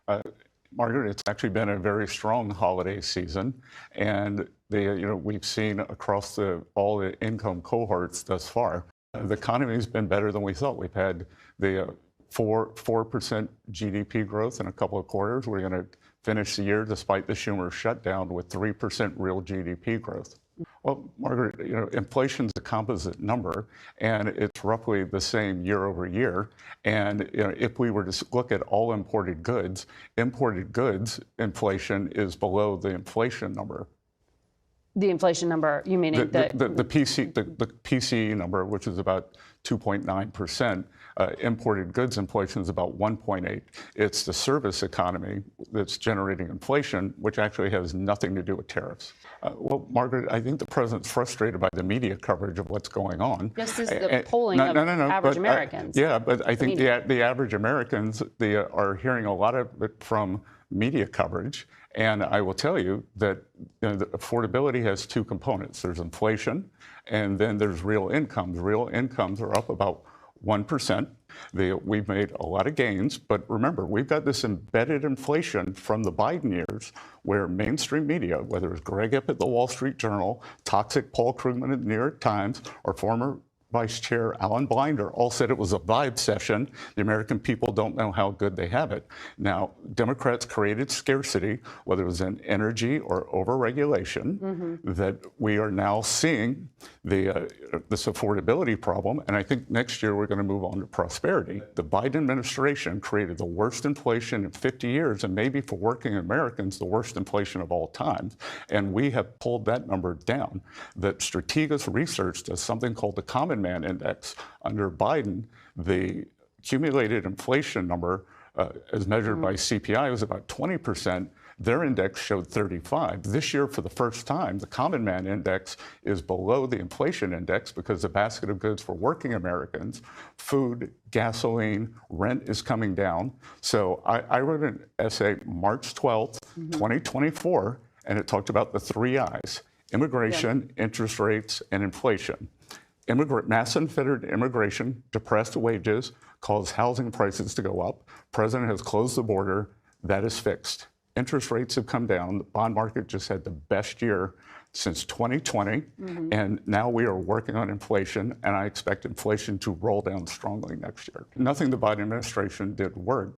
Uh, Margaret, it's actually been a very strong holiday season, and we've seen across all the income cohorts thus far, the economy has been better than we thought. We've had the 4% GDP growth in a couple of quarters. We're going to finish the year, despite the Schumer shutdown, with 3% real GDP growth. Well, Margaret, inflation's a composite number, and it's roughly the same year over year. And if we were to look at all imported goods inflation is below the inflation number. The inflation number, you meaning the PCE number, which is about 2.9%. Imported goods inflation is about 1.8. It's the service economy that's generating inflation, which actually has nothing to do with tariffs. Well, Margaret, I think the president's frustrated by the media coverage of what's going on. This is the polling of average Americans. Yeah, but I think the average Americans are hearing a lot of it from media coverage. And I will tell you that the affordability has two components. There's inflation, and then there's real incomes. Real incomes are up about 1%. We've made a lot of gains, but remember, we've got this embedded inflation from the Biden years where mainstream media, whether it's Greg Ip at the Wall Street Journal, toxic Paul Krugman at the New York Times, or former Vice Chair Alan Blinder, all said it was a vibe session. The American people don't know how good they have it. Now, Democrats created scarcity, whether it was in energy or overregulation, that we are now seeing this affordability problem. And I think next year we're going to move on to prosperity. The Biden administration created the worst inflation in 50 years, and maybe for working Americans, the worst inflation of all time. And we have pulled that number down. That Strategas Research does something called the Common Man Index. Under Biden, the accumulated inflation number, as measured by CPI, was about 20%. Their index showed 35. This year, for the first time, the Common Man Index is below the inflation index because the basket of goods for working Americans, food, gasoline, rent is coming down. So I wrote an essay March 12th, 2024, and it talked about the three I's: immigration, interest rates, and inflation. Mass unfettered immigration, depressed wages, caused housing prices to go up. President has closed the border. That is fixed. Interest rates have come down. The bond market just had the best year since 2020. And now we are working on inflation, and I expect inflation to roll down strongly next year. Nothing the Biden administration did worked.